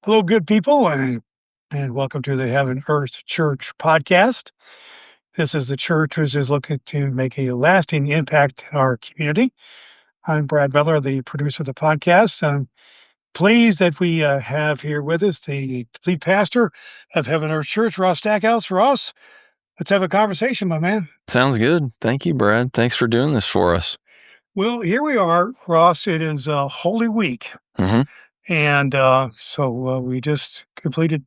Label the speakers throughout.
Speaker 1: Hello, good people, and welcome to the HeavenEarth Church Podcast. This is the church which is looking to make a lasting impact in our community. I'm Brad Miller, the producer of the podcast. I'm pleased that we have here with us the lead pastor of HeavenEarth Church, Ross Stackhouse. Ross, let's have a conversation, my man.
Speaker 2: Sounds good. Thank you, Brad. Thanks for doing this for us.
Speaker 1: Well, here we are, Ross. It is Holy Week.
Speaker 2: Mm-hmm.
Speaker 1: And so we just completed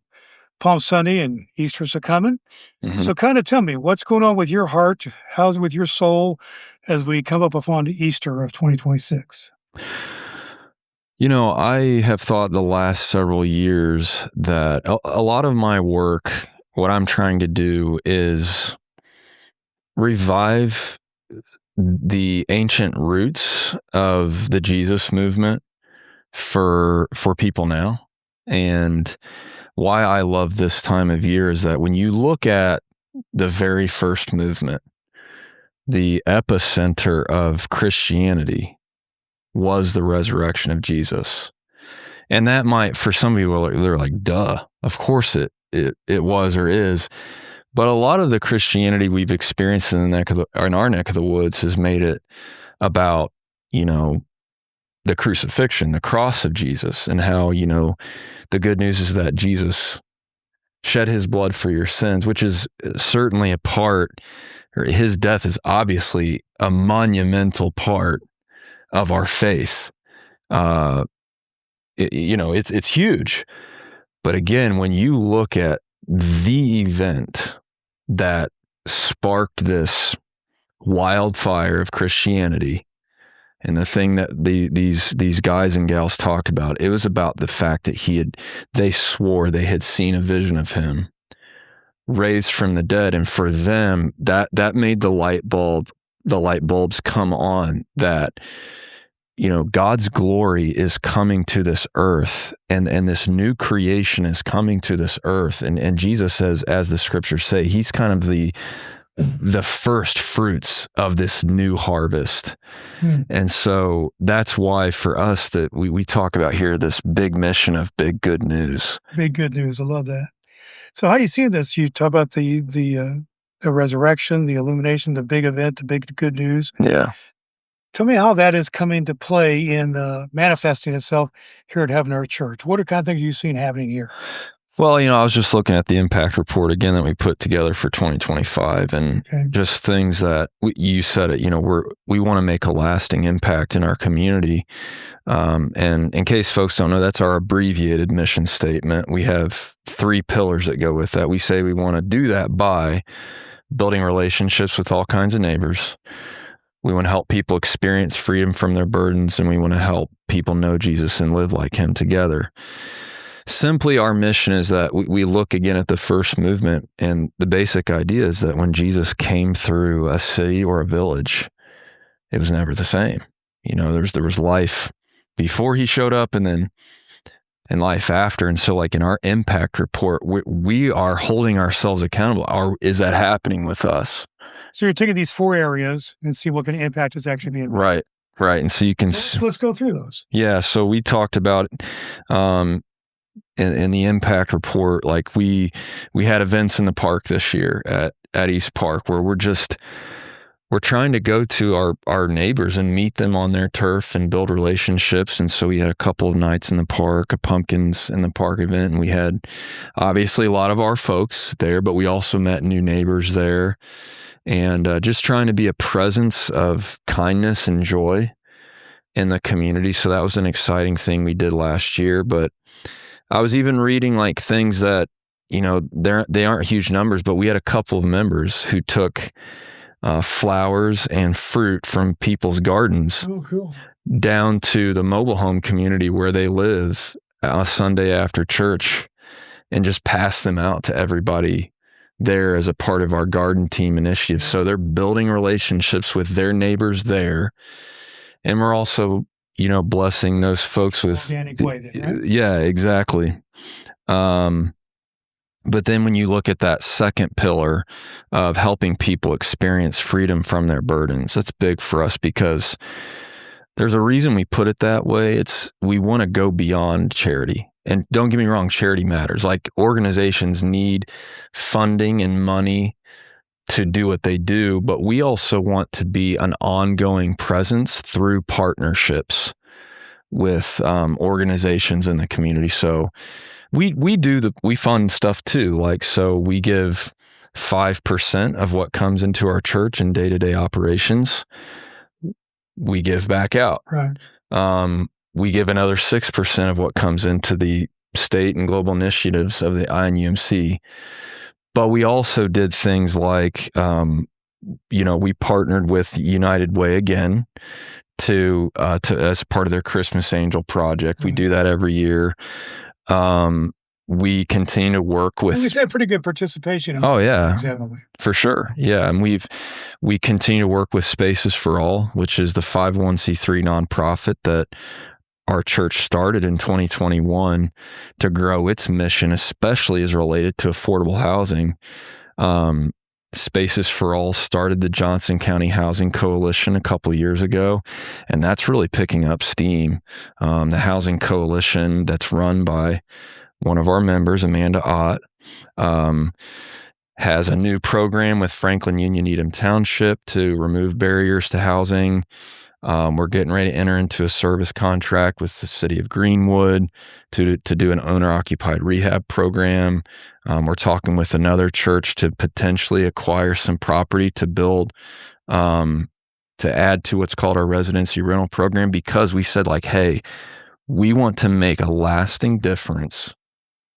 Speaker 1: Palm Sunday and Easter's coming.
Speaker 2: Mm-hmm.
Speaker 1: So kind of tell me, what's going on with your heart? How's it with your soul as we come up upon Easter of 2026?
Speaker 2: You know, I have thought the last several years that a lot of my work, what I'm trying to do is revive the ancient roots of the Jesus movement for people now. And why I love this time of year is that when you look at the very first movement, the epicenter of Christianity was the resurrection of Jesus. And that might, for some people, they're like, duh, of course it was or is. But a lot of the Christianity we've experienced in our neck of the woods has made it about, the crucifixion, the cross of Jesus, and how, the good news is that Jesus shed his blood for your sins, which is certainly a part, or his death is obviously a monumental part of our faith. It's huge. But again, when you look at the event that sparked this wildfire of Christianity, and the thing that these guys and gals talked about, it was about the fact that they swore they had seen a vision of him raised from the dead. And for them, that made the light bulbs come on that, God's glory is coming to this earth, and this new creation is coming to this earth. And Jesus says, as the scriptures say, he's kind of the first fruits of this new harvest. And so that's why for us that we talk about here this big mission of big good news.
Speaker 1: Big good news. I love that. So how do you see this? You talk about the resurrection, the illumination, the big event, the big good news.
Speaker 2: Yeah.
Speaker 1: Tell me how that is coming to play in manifesting itself here at HeavenEarth Church. What kind of things are you seeing happening here?
Speaker 2: Well, I was just looking at the impact report again that we put together for 2025, and just things that you said it, we want to make a lasting impact in our community. And in case folks don't know, that's our abbreviated mission statement. We have 3 pillars that go with that. We say we want to do that by building relationships with all kinds of neighbors. We want to help people experience freedom from their burdens, and we want to help people know Jesus and live like him together. Simply, our mission is that we look again at the first movement, and the basic idea is that when Jesus came through a city or a village, it was never the same. There was life before he showed up, and then life after. And so, like in our impact report, we are holding ourselves accountable. Is that happening with us?
Speaker 1: So you're taking these 4 areas and see what kind of impact is actually being made.
Speaker 2: Right. And so you can...
Speaker 1: Let's go through those.
Speaker 2: Yeah. So we talked about... in the impact report, like we had events in the park this year at East Park where we're trying to go to our neighbors and meet them on their turf and build relationships. And so we had a couple of nights in the park, a pumpkins in the park event, and we had obviously a lot of our folks there, but we also met new neighbors there, and just trying to be a presence of kindness and joy in the community. So that was an exciting thing we did last year. But I was even reading like things that, they aren't huge numbers, but we had a couple of members who took flowers and fruit from people's gardens down to the mobile home community where they live a Sunday after church, and just passed them out to everybody there as a part of our garden team initiative. So they're building relationships with their neighbors there. And we're also, blessing those folks with...
Speaker 1: Organic way then, right?
Speaker 2: Yeah, exactly. But then when you look at that second pillar of helping people experience freedom from their burdens, that's big for us because There's a reason we put it that way. We want to go beyond charity. And don't get me wrong, charity matters. Like, organizations need funding and money to do what they do, but we also want to be an ongoing presence through partnerships with organizations in the community. So we fund stuff too. Like, so we give 5% of what comes into our church in day-to-day operations. We give back out.
Speaker 1: Right.
Speaker 2: We give another 6% of what comes into the state and global initiatives of the INUMC. But we also did things like, we partnered with United Way again to as part of their Christmas Angel project. We do that every year. We continue to work with.
Speaker 1: We've had pretty good participation.
Speaker 2: Oh yeah,
Speaker 1: exactly.
Speaker 2: For sure. Yeah, and we continue to work with Spaces for All, which is the 501c3 nonprofit that our church started in 2021 to grow its mission, especially as related to affordable housing. Spaces for All started the Johnson County Housing Coalition a couple of years ago, and that's really picking up steam. The Housing Coalition, that's run by one of our members, Amanda Ott, has a new program with Franklin Union Needham Township to remove barriers to housing. We're getting ready to enter into a service contract with the city of Greenwood to do an owner-occupied rehab program. We're talking with another church to potentially acquire some property to build, to add to what's called our residency rental program, because we said, like, hey, we want to make a lasting difference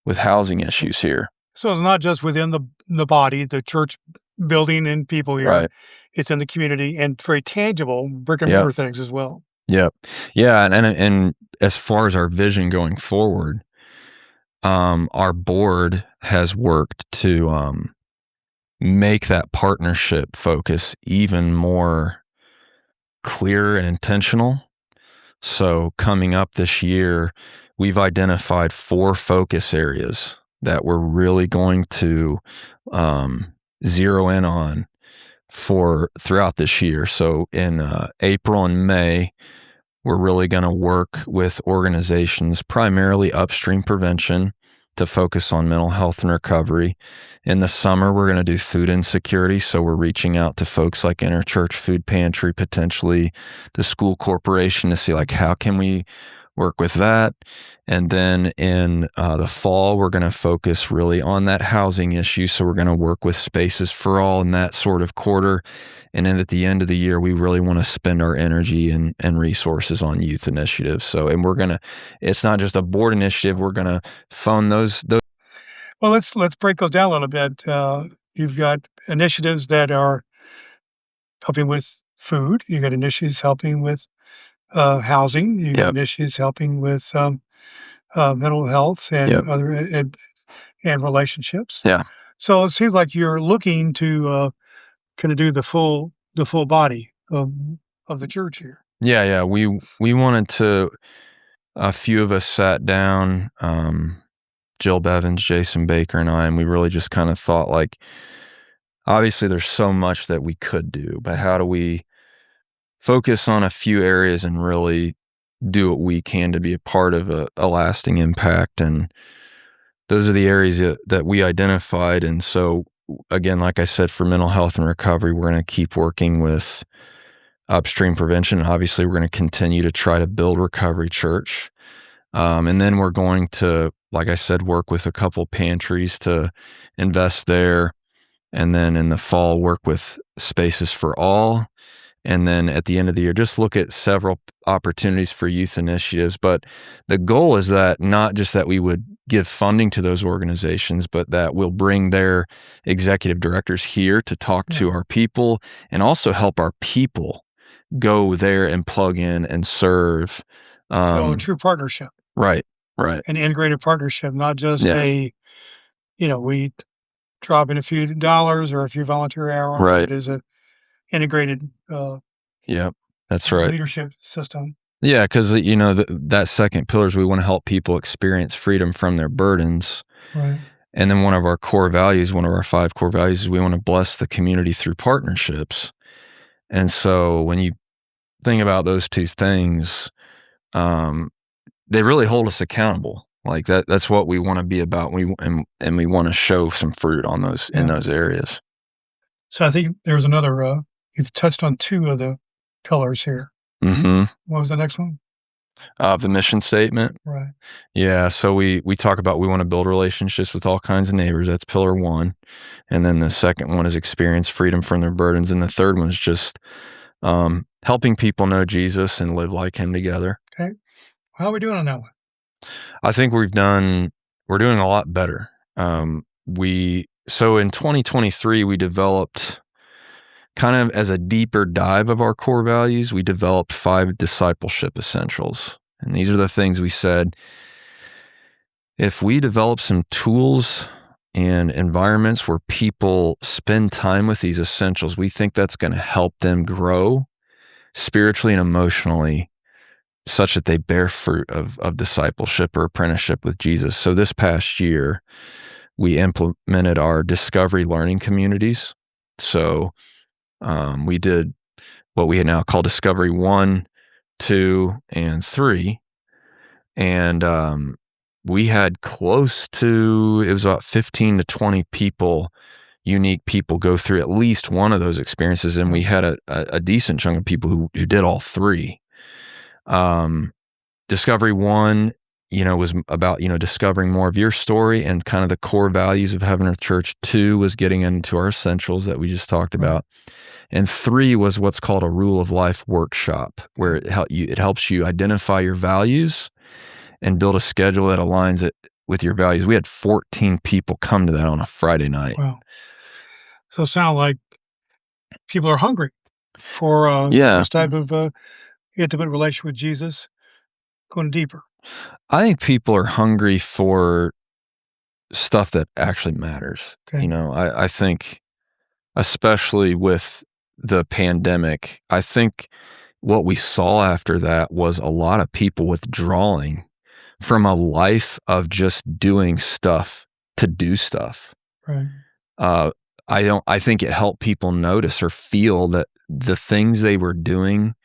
Speaker 2: with housing issues here.
Speaker 1: So it's not just within the body, the church building and people here.
Speaker 2: Right.
Speaker 1: It's in the community and very tangible brick and mortar things as well.
Speaker 2: Yep. Yeah. And as far as our vision going forward, our board has worked to make that partnership focus even more clear and intentional. So coming up this year, we've identified 4 focus areas that we're really going to zero in on for throughout this year. So in April and May, we're really going to work with organizations, primarily upstream prevention, to focus on mental health and recovery. In the summer, we're going to do food insecurity. So we're reaching out to folks like Interchurch Food Pantry, potentially the school corporation, to see, like, how can we work with that. And then in the fall, we're going to focus really on that housing issue. So we're going to work with Spaces for All in that sort of quarter. And then at the end of the year, we really want to spend our energy and resources on youth initiatives. So, and it's not just a board initiative. We're going to fund those.
Speaker 1: Well, let's break those down a little bit. You've got initiatives that are helping with food. You've got initiatives helping with housing. You've got initiatives helping with mental health and other and relationships.
Speaker 2: Yeah.
Speaker 1: So it seems like you're looking to kind of do the full body of the church here.
Speaker 2: Yeah. We wanted to. A few of us sat down, Jill Bevins, Jason Baker, and I, and we really just kind of thought, like, obviously there's so much that we could do, but how do we focus on a few areas and really do what we can to be a part of a lasting impact? And those are the areas that we identified. And so, again, like I said, for mental health and recovery, we're going to keep working with upstream prevention. Obviously, we're going to continue to try to build Recovery Church. And then we're going to, like I said, work with a couple pantries to invest there. And then in the fall, work with Spaces for All. And then at the end of the year, just look at several opportunities for youth initiatives. But the goal is that not just that we would give funding to those organizations, but that we'll bring their executive directors here to talk to our people, and also help our people go there and plug in and serve.
Speaker 1: So a true partnership.
Speaker 2: Right.
Speaker 1: An integrated partnership, not just we drop in a few dollars or a few volunteer hours.
Speaker 2: Right.
Speaker 1: It is an integrated
Speaker 2: that's right.
Speaker 1: leadership system.
Speaker 2: Yeah, because, that second pillar is we want to help people experience freedom from their burdens.
Speaker 1: Right.
Speaker 2: And then one of our 5 core values is we want to bless the community through partnerships. And so when you thing about those two things, they really hold us accountable. Like that's what we want to be about. We want to show some fruit on those in those areas.
Speaker 1: So I think there's another, you've touched on two of the pillars here.
Speaker 2: Mm-hmm.
Speaker 1: What was the next one?
Speaker 2: The mission statement.
Speaker 1: Right.
Speaker 2: Yeah. So we talk about we want to build relationships with all kinds of neighbors. That's pillar one. And then the second one is experience freedom from their burdens. And the third one is just helping people know Jesus and live like him together.
Speaker 1: Okay. How are we doing on that one?
Speaker 2: I think we're doing a lot better. So in 2023, we developed, kind of as a deeper dive of our core values, we developed 5 discipleship essentials. And these are the things we said, if we develop some tools and environments where people spend time with these essentials, we think that's going to help them grow spiritually and emotionally, such that they bear fruit of discipleship or apprenticeship with Jesus. So this past year, we implemented our discovery learning communities. So we did what we now call Discovery 1, 2, and 3. And we had close to, it was about 15 to 20 people, unique people, go through at least one of those experiences. And we had a decent chunk of people who did all 3. Discovery 1, was about, discovering more of your story and kind of the core values of HeavenEarth Church. 2 was getting into our essentials that we just talked about. And 3 was what's called a rule of life workshop, where it helps you identify your values and build a schedule that aligns it with your values. We had 14 people come to that on a Friday night.
Speaker 1: Wow. So it sounds like people are hungry for this type of intimate relationship with Jesus, going deeper.
Speaker 2: I think people are hungry for stuff that actually matters.
Speaker 1: Okay.
Speaker 2: I think, especially with the pandemic, I think what we saw after that was a lot of people withdrawing from a life of just doing stuff to do stuff.
Speaker 1: Right.
Speaker 2: I think it helped people notice or feel that the things they were doing,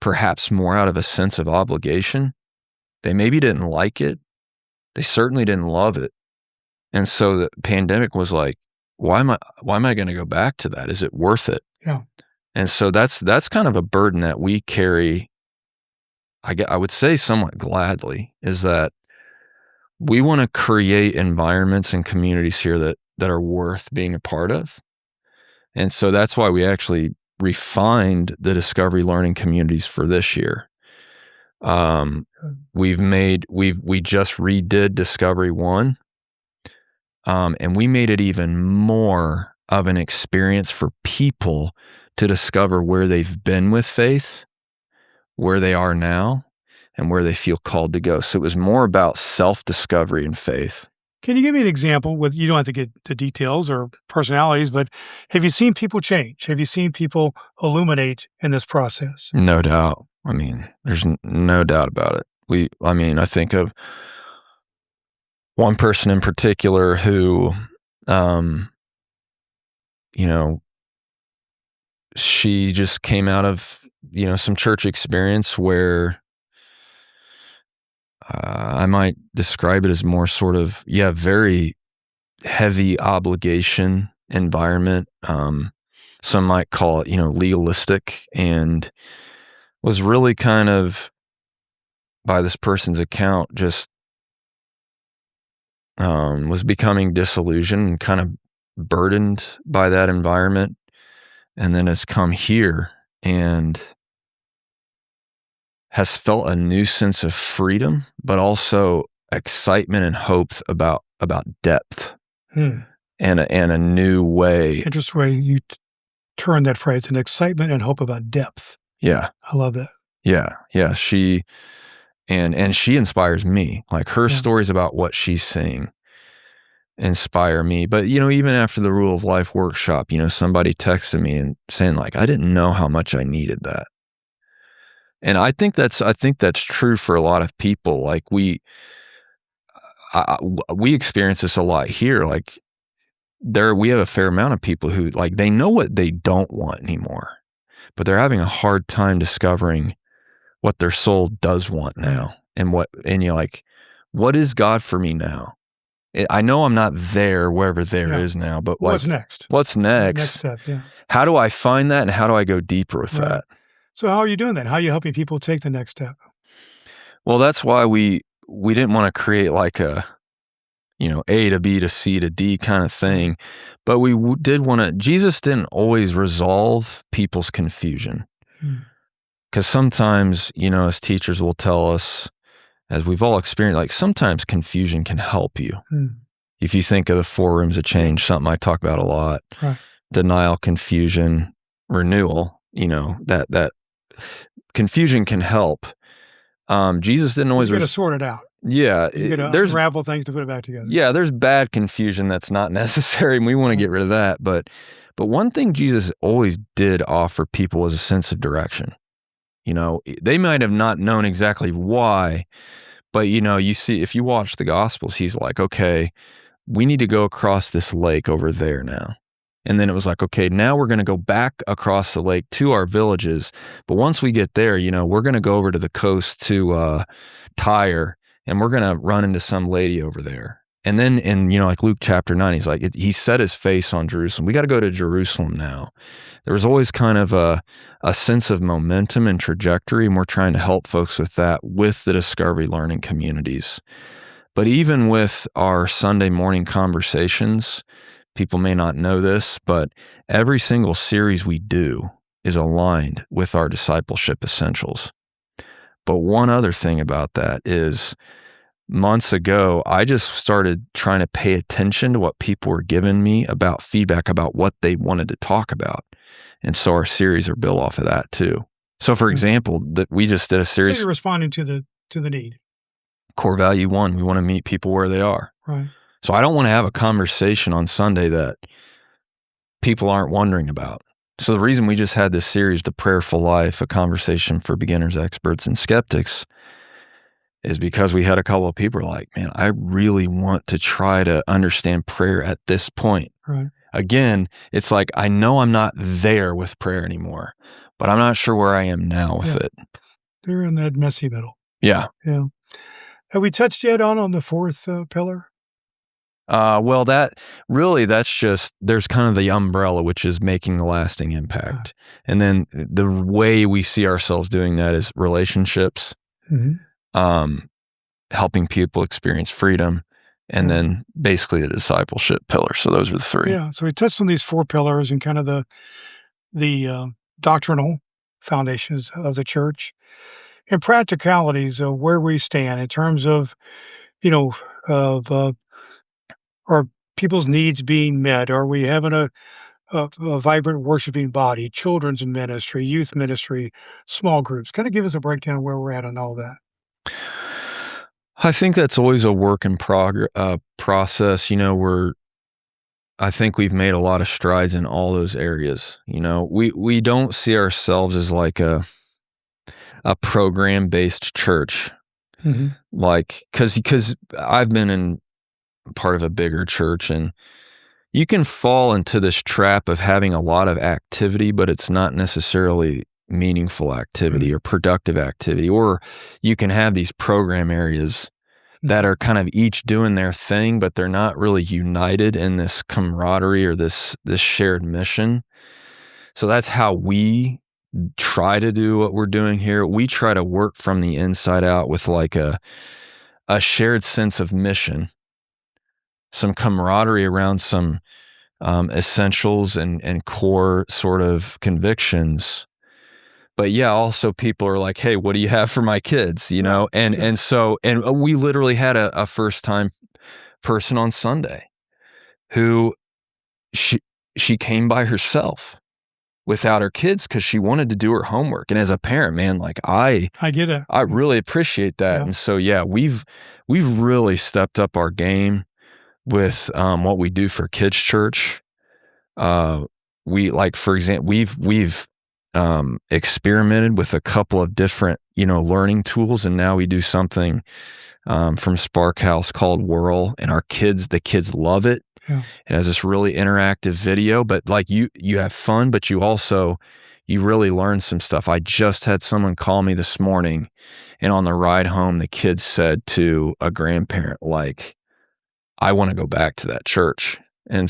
Speaker 2: perhaps more out of a sense of obligation, they maybe didn't like it. They certainly didn't love it. And so the pandemic was like, why am I going to go back to that? Is it worth it?
Speaker 1: Yeah.
Speaker 2: And so that's kind of a burden that we carry, I would say somewhat gladly, is that we want to create environments and communities here that are worth being a part of. And so that's why we actually refined the discovery learning communities for this year. We just redid Discovery 1, and we made it even more of an experience for people to discover where they've been with faith, where they are now, and where they feel called to go. So it was more about self-discovery and faith. Can
Speaker 1: you give me an example you don't have to get the details or personalities, but have you seen people change? Have you seen people illuminate in this process?
Speaker 2: No doubt. I mean, there's no doubt about it. I think of one person in particular who, she just came out of, some church experience where I might describe it as more sort of, very heavy obligation environment. Some might call it, legalistic, and was really kind of, by this person's account, just was becoming disillusioned and kind of burdened by that environment, and then has come here and has felt a new sense of freedom, but also excitement and hope about depth and a new way.
Speaker 1: Interesting way you turn that phrase, an excitement and hope about depth.
Speaker 2: Yeah.
Speaker 1: I love that.
Speaker 2: Yeah. She inspires me. Like her stories about what she's seeing inspire me. But, even after the Rule of Life workshop, somebody texted me and saying like, I didn't know how much I needed that. And I think that's true for a lot of people. Like we experience this a lot here. Like we have a fair amount of people who, like, they know what they don't want anymore. but they're having a hard time discovering what their soul does want now, and what is God for me now? I know I'm not there wherever there is now, but
Speaker 1: what's next?
Speaker 2: What's next?
Speaker 1: Next step, yeah.
Speaker 2: How do I find that, and how do I go deeper with that?
Speaker 1: So how are you doing that? How are you helping people take the next step?
Speaker 2: Well, that's why we didn't want to create like a, A to B to C to D kind of thing, but we did want to. Jesus didn't always resolve people's confusion, because sometimes, as teachers will tell us, as we've all experienced, like sometimes confusion can help you. If you think of the 4 rooms of change, something I talk about a lot, denial, confusion, renewal, that confusion can help. Jesus didn't always.
Speaker 1: You got to sort it out.
Speaker 2: Yeah.
Speaker 1: You got to unravel things to put it back together.
Speaker 2: Yeah, there's bad confusion that's not necessary, and we want to get rid of that. But one thing Jesus always did offer people was a sense of direction. They might have not known exactly why, but you see, if you watch the Gospels, he's like, okay, we need to go across this lake over there now. And then it was like, okay, now we're going to go back across the lake to our villages. But once we get there, we're going to go over to the coast to Tyre, and we're going to run into some lady over there. And then in, like Luke chapter 9, he's like, he set his face on Jerusalem. We got to go to Jerusalem now. There was always kind of a sense of momentum and trajectory, and we're trying to help folks with that with the Discovery Learning communities. But even with our Sunday morning conversations, people may not know this, but every single series we do is aligned with our discipleship essentials. But one other thing about that is, months ago, I just started trying to pay attention to what people were giving me about feedback about what they wanted to talk about. And so our series are built off of that too. So for example, that we just did a series.
Speaker 1: So you're responding to the need.
Speaker 2: Core value 1, we want to meet people where they are.
Speaker 1: Right.
Speaker 2: So I don't want to have a conversation on Sunday that people aren't wondering about. So the reason we just had this series, The Prayerful Life, a conversation for beginners, experts, and skeptics, is because we had a couple of people like, man, I really want to try to understand prayer at this point.
Speaker 1: Right.
Speaker 2: Again, it's like, I know I'm not there with prayer anymore, but I'm not sure where I am now with it.
Speaker 1: They're in that messy middle.
Speaker 2: Yeah.
Speaker 1: Yeah. Have we touched yet on the 4th pillar?
Speaker 2: Well, that's just, there's kind of the umbrella, which is making a lasting impact. And then the way we see ourselves doing that is relationships, helping people experience freedom, and then basically the discipleship pillar. So those are the 3.
Speaker 1: Yeah. So we touched on these 4 pillars and kind of the doctrinal foundations of the church and practicalities of where we stand in terms of, are people's needs being met? Are we having a vibrant worshiping body, children's ministry, youth ministry, small groups? Kind of give us a breakdown of where we're at on all that.
Speaker 2: I think that's always a work in process. I think we've made a lot of strides in all those areas. We don't see ourselves as like a program-based church. Like, because I've been in part of a bigger church, and you can fall into this trap of having a lot of activity, but it's not necessarily meaningful activity or productive activity. Or you can have these program areas that are kind of each doing their thing, but they're not really united in this camaraderie or this shared mission. So that's how we try to do what we're doing here. We try to work from the inside out with like a shared sense of mission, some camaraderie around some essentials and core sort of convictions. But yeah, also people are like, hey, what do you have for my kids? And so we literally had a first time person on Sunday who she came by herself without her kids because she wanted to do her homework. And as a parent, man, like I
Speaker 1: get it.
Speaker 2: I really appreciate that. And so we've really stepped up our game with what we do for kids church. We, like, for example, we've experimented with a couple of different learning tools, and now we do something from Stackhouse called Whirl, and the kids love it. It has this really interactive video, but like you have fun, but you also you really learn some stuff. I just had someone call me this morning, and on the ride home, the kid said to a grandparent, like, I want to go back to that church. And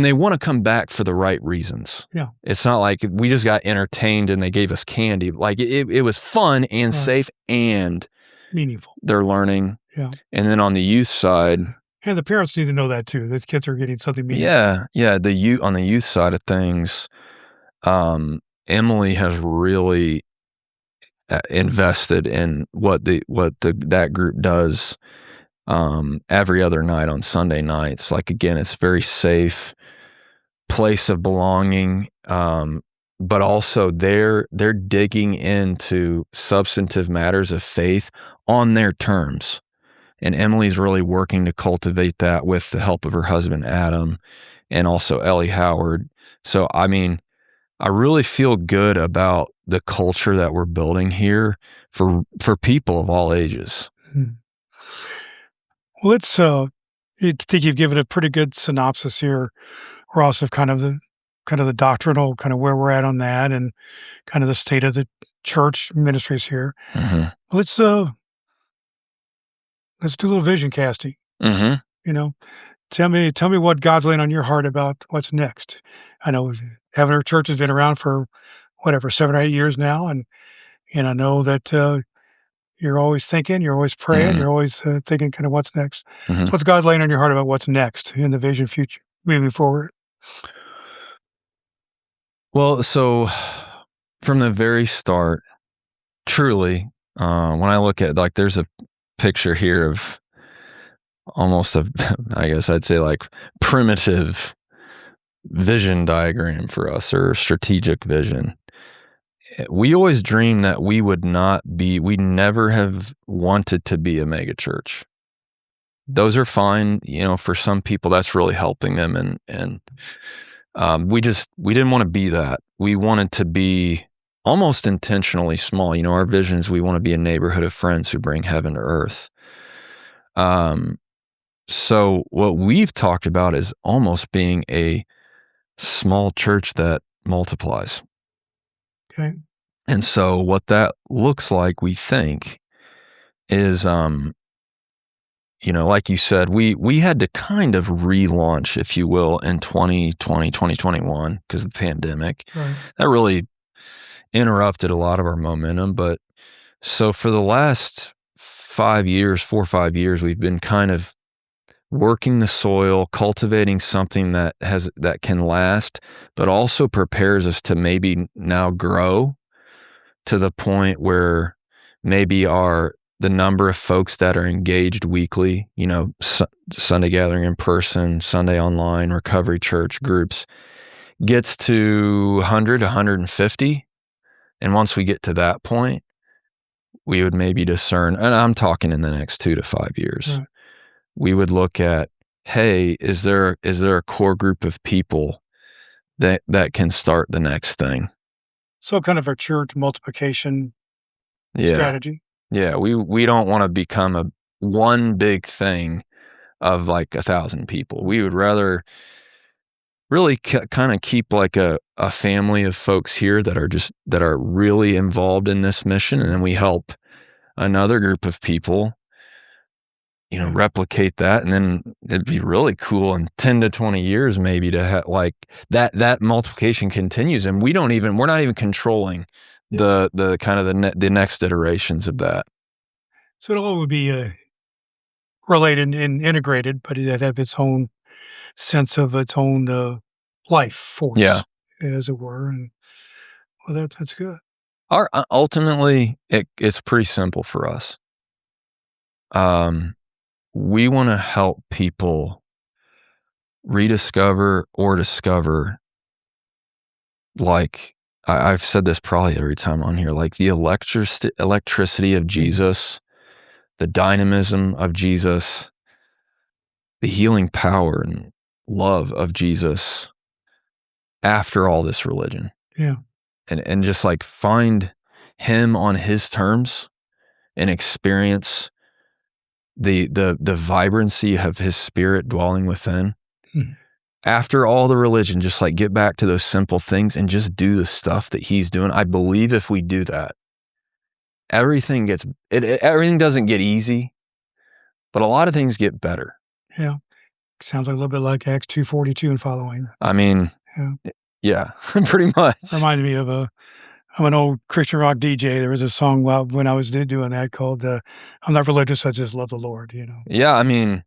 Speaker 2: they want to come back for the right reasons.
Speaker 1: Yeah.
Speaker 2: It's not like we just got entertained and they gave us candy. Like it was fun and safe and
Speaker 1: meaningful.
Speaker 2: They're learning.
Speaker 1: Yeah.
Speaker 2: And then on the youth side.
Speaker 1: And the parents need to know that too. The kids are getting something meaningful.
Speaker 2: Yeah. On the youth side of things, Emily has really invested in what that group does every other night on Sunday nights. Like, again, it's very safe place of belonging, but also they're digging into substantive matters of faith on their terms. And Emily's really working to cultivate that with the help of her husband, Adam, and also Ellie Howard. So, I mean, I really feel good about the culture that we're building here for people of all ages.
Speaker 1: Well, I think you've given a pretty good synopsis here, Ross, of kind of the doctrinal, kind of where we're at on that, and kind of the state of the church ministries here.
Speaker 2: Mm-hmm.
Speaker 1: Let's do a little vision casting.
Speaker 2: Mm-hmm.
Speaker 1: You know, tell me what God's laying on your heart about what's next. I know HeavenEarth Church has been around for 7 or 8 years now, and I know that you're always thinking, you're always praying,
Speaker 2: Mm-hmm.
Speaker 1: you're always thinking kind of what's next.
Speaker 2: Mm-hmm.
Speaker 1: So what's God's laying on your heart about what's next in the vision future moving forward?
Speaker 2: Well, so from the very start, truly, when I look at, like, there's a picture here of almost I guess I'd say, like, primitive vision diagram for us, or strategic vision. We always dreamed that we never have wanted to be a mega church. Those are fine, for some people that's really helping them. And we didn't want to be that. We wanted to be almost intentionally small. Our vision is we want to be a neighborhood of friends who bring heaven to earth. So what we've talked about is almost being a small church that multiplies.
Speaker 1: Okay.
Speaker 2: And so what that looks like, we think, is, like you said, we had to kind of relaunch, if you will, in 2020, 2021, because of the pandemic.
Speaker 1: Right.
Speaker 2: That really interrupted a lot of our momentum. But so for the last 4 or 5 years, we've been kind of working the soil, cultivating something that can last, but also prepares us to maybe now grow to the point where maybe the number of folks that are engaged weekly, Sunday gathering in person, Sunday online, recovery church groups, gets to 100, 150. And once we get to that point, we would maybe discern, and I'm talking in the next 2 to 5 years,
Speaker 1: right.
Speaker 2: We would look at, hey, is there a core group of people that can start the next thing?
Speaker 1: So kind of a church multiplication strategy.
Speaker 2: Yeah, we don't want to become one big thing of like 1,000 people. We would rather really kind of keep like a family of folks here that are really involved in this mission, and then we help another group of people, replicate that, and then it'd be really cool in 10 to 20 years maybe to have like that multiplication continues, and we're not even controlling the kind of the next iterations of that.
Speaker 1: So it all would be related and integrated, but it have its own sense of its own life force, as it were. And well, that's good.
Speaker 2: Ultimately, it's pretty simple for us. We want to help people rediscover or discover, like I've said this probably every time on here, like the electricity of Jesus, the dynamism of Jesus, the healing power and love of Jesus after all this religion.
Speaker 1: Yeah.
Speaker 2: And just like find him on his terms and experience the vibrancy of his spirit dwelling within. after all the religion, just like get back to those simple things and just do the stuff that he's doing. I believe if we do that, everything doesn't get easy, but a lot of things get better.
Speaker 1: Yeah. Sounds like a little bit like Acts 2:42 and following.
Speaker 2: I mean, yeah, pretty much.
Speaker 1: Reminded me of I'm an old Christian rock DJ. There was a song when I was doing that called I'm not religious, I just love the Lord,
Speaker 2: Yeah, I mean,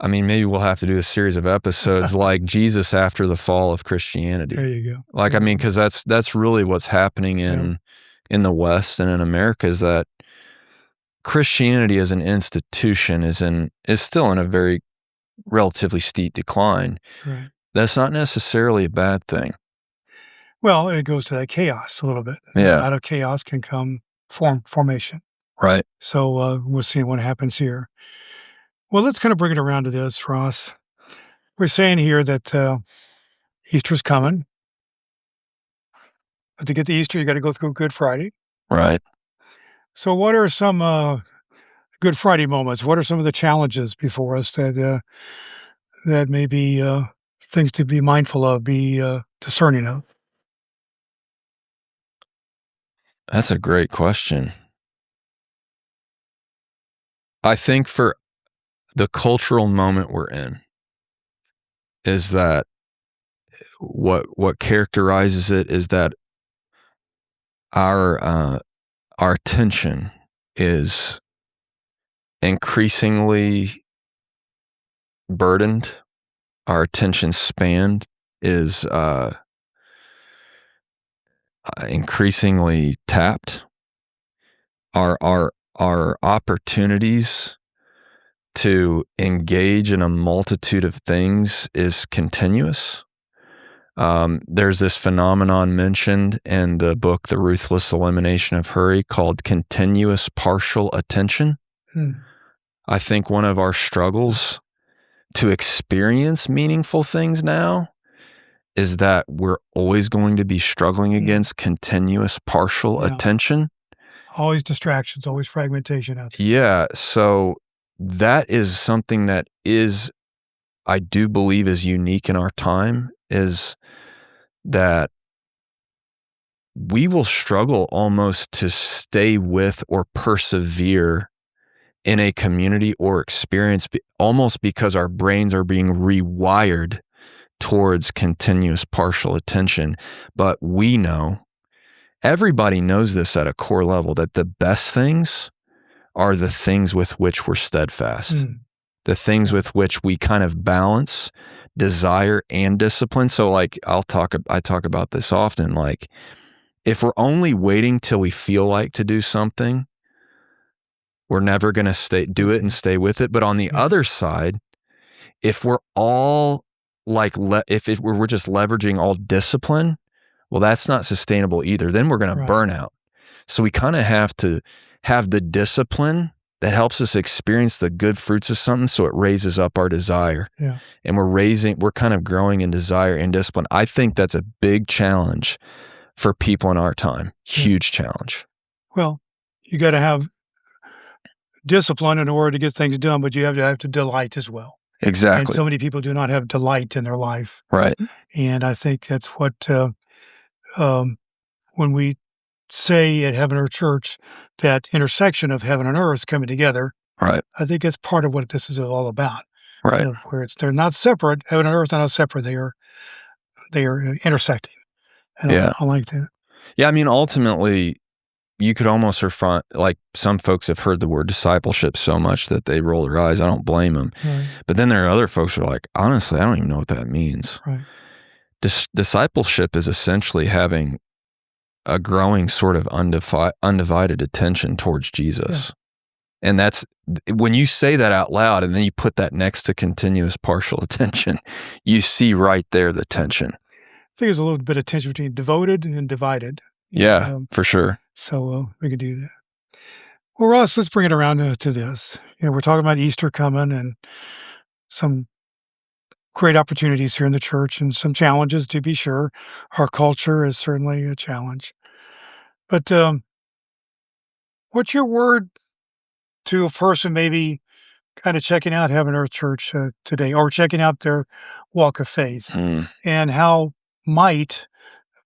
Speaker 2: maybe we'll have to do a series of episodes like Jesus after the fall of Christianity.
Speaker 1: There you go.
Speaker 2: Like, I mean, because that's really what's happening in the West and in America, is that Christianity as an institution is still in a very relatively steep decline.
Speaker 1: Right.
Speaker 2: That's not necessarily a bad thing.
Speaker 1: Well, it goes to that chaos a little bit.
Speaker 2: Yeah.
Speaker 1: Out of chaos can come formation.
Speaker 2: Right.
Speaker 1: So we'll see what happens here. Well, let's kind of bring it around to this, Ross. We're saying here that Easter's coming. But to get to Easter, you got to go through Good Friday.
Speaker 2: Right.
Speaker 1: So what are some Good Friday moments? What are some of the challenges before us that may be things to be mindful of, be discerning of?
Speaker 2: That's a great question. I think for the cultural moment we're in is that what characterizes it is that our attention is increasingly burdened. Our attention span is increasingly tapped. Our opportunities to engage in a multitude of things is continuous. There's this phenomenon mentioned in the book, The Ruthless Elimination of Hurry, called continuous partial attention. I think one of our struggles to experience meaningful things now is that we're always going to be struggling against continuous partial attention.
Speaker 1: Always distractions, always fragmentation out there.
Speaker 2: Yeah, so that is something that I do believe is unique in our time, is that we will struggle almost to stay with or persevere in a community or experience almost because our brains are being rewired towards continuous partial attention. But we know, everybody knows this at a core level, that the best things are the things with which we're steadfast, the things with which we kind of balance desire and discipline. So like I talk about this often, like if we're only waiting till we feel like to do something, we're never going to do it and stay with it. But on the other side, if we're all like, we're just leveraging all discipline, well, that's not sustainable either. Then we're going to burn out. So we kind of have to have the discipline that helps us experience the good fruits of something, so it raises up our desire. Yeah. And we're kind of growing in desire and discipline. I think that's a big challenge for people in our time. Huge challenge.
Speaker 1: Well, you got to have discipline in order to get things done, but you have to delight as well.
Speaker 2: Exactly.
Speaker 1: And so many people do not have delight in their life.
Speaker 2: Right.
Speaker 1: And I think that's what, when we say at HeavenEarth Church, that intersection of heaven and earth coming together,
Speaker 2: right? I
Speaker 1: think that's part of what this is all about.
Speaker 2: Right.
Speaker 1: Where they're not separate, heaven and earth are not separate. They are intersecting. And I like that.
Speaker 2: Yeah. I mean, ultimately, you could almost refer, like some folks have heard the word discipleship so much that they roll their eyes. I don't blame them. Right. But then there are other folks who are like, honestly, I don't even know what that means. Right. Discipleship is essentially having a growing sort of undivided attention towards Jesus. Yeah. And that's, when you say that out loud and then you put that next to continuous partial attention, you see right there the tension.
Speaker 1: I think there's a little bit of tension between devoted and divided.
Speaker 2: Yeah, for sure.
Speaker 1: So we could do that. Well, Ross, let's bring it around to this. We're talking about Easter coming and some great opportunities here in the church and some challenges, to be sure. Our culture is certainly a challenge. But what's your word to a person maybe kind of checking out HeavenEarth Church today, or checking out their walk of faith,
Speaker 2: Mm.
Speaker 1: and how might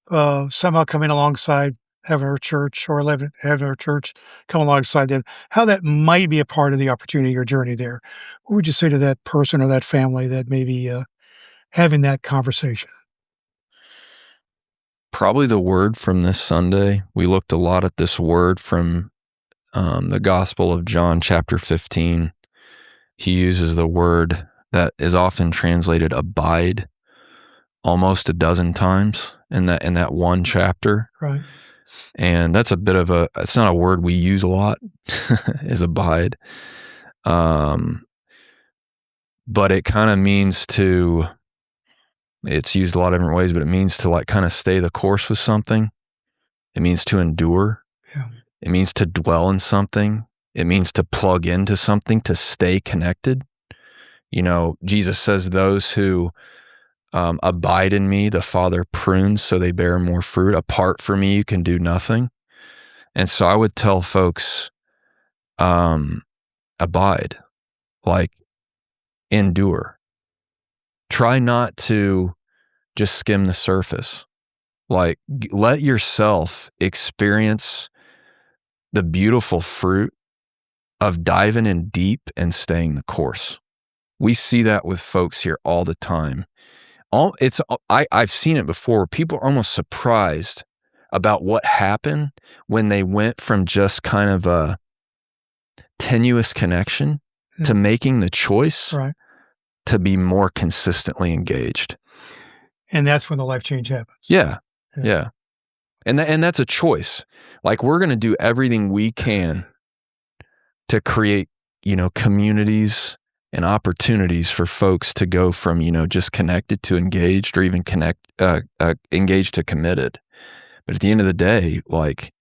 Speaker 1: somehow coming alongside HeavenEarth Church or HeavenEarth Church come alongside them, how that might be a part of the opportunity or journey there. What would you say to that person or that family that may be having that conversation?
Speaker 2: Probably the word from this Sunday. We looked a lot at this word from the Gospel of John, chapter 15. He uses the word that is often translated abide almost a dozen times in that one chapter.
Speaker 1: Right.
Speaker 2: And that's a bit of it's not a word we use a lot, is abide. But it kind of means it's used a lot of different ways, but it means to like kind of stay the course with something. It means to endure.
Speaker 1: Yeah.
Speaker 2: It means to dwell in something. It means to plug into something, to stay connected. Jesus says those who abide in me, the Father prunes so they bear more fruit. Apart from me, you can do nothing. And so I would tell folks, abide, like endure. Try not to just skim the surface. Like let yourself experience the beautiful fruit of diving in deep and staying the course. We see that with folks here all the time. I've seen it before. People are almost surprised about what happened when they went from just kind of a tenuous connection to making the choice to be more consistently engaged.
Speaker 1: And that's when the life change happens.
Speaker 2: Yeah. And that's a choice. Like we're going to do everything we can to create, communities and opportunities for folks to go from, just connected to engaged, or even engaged to committed. But at the end of the day, like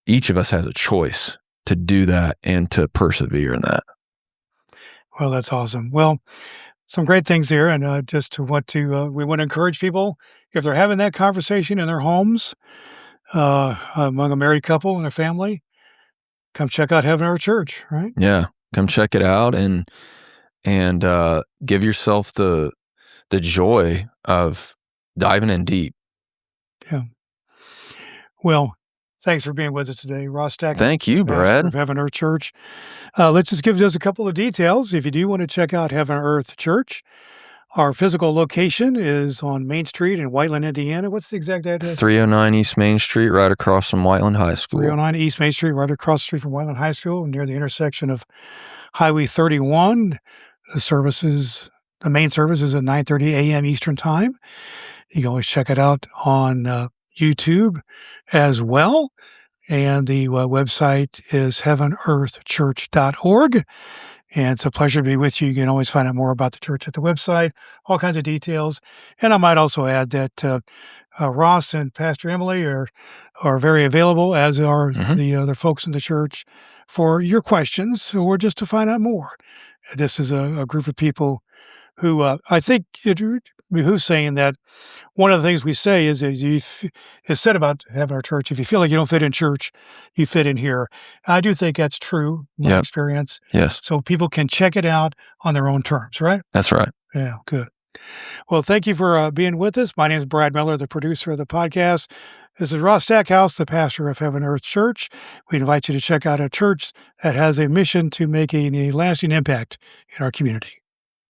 Speaker 2: each of us has a choice to do that and to persevere in that.
Speaker 1: Well, that's awesome. Well, some great things here. And we want to encourage people, if they're having that conversation in their homes, among a married couple and a family, come check out HeavenEarth Church, right?
Speaker 2: Yeah. Come check it out and give yourself the joy of diving in deep.
Speaker 1: Yeah. Well, thanks for being with us today, Ross Stackhouse.
Speaker 2: Thank you, Brad.
Speaker 1: Of HeavenEarth Church. Let's just give just a couple of details. If you do want to check out HeavenEarth Church, our physical location is on Main Street in Whiteland, Indiana. What's the exact address?
Speaker 2: 309 East Main Street, right across from Whiteland High School.
Speaker 1: 309 East Main Street, right across the street from Whiteland High School, near the intersection of Highway 31. The main service is at 9:30 a.m. Eastern Time. You can always check it out on YouTube as well. And the website is heavenearthchurch.org. And it's a pleasure to be with you. You can always find out more about the church at the website, all kinds of details. And I might also add that Ross and Pastor Emily are very available, as are the other folks in the church, for your questions or just to find out more. This is a group of people who I think who's saying that one of the things we say is said about HeavenEarth Church, if you feel like you don't fit in church, you fit in here. I do think that's true, my experience.
Speaker 2: Yes.
Speaker 1: So people can check it out on their own terms, right?
Speaker 2: That's right.
Speaker 1: Yeah, good. Well, thank you for being with us. My name is Brad Miller, the producer of the podcast. This is Ross Stackhouse, the pastor of HeavenEarth Church. We invite you to check out a church that has a mission to make a lasting impact in our community.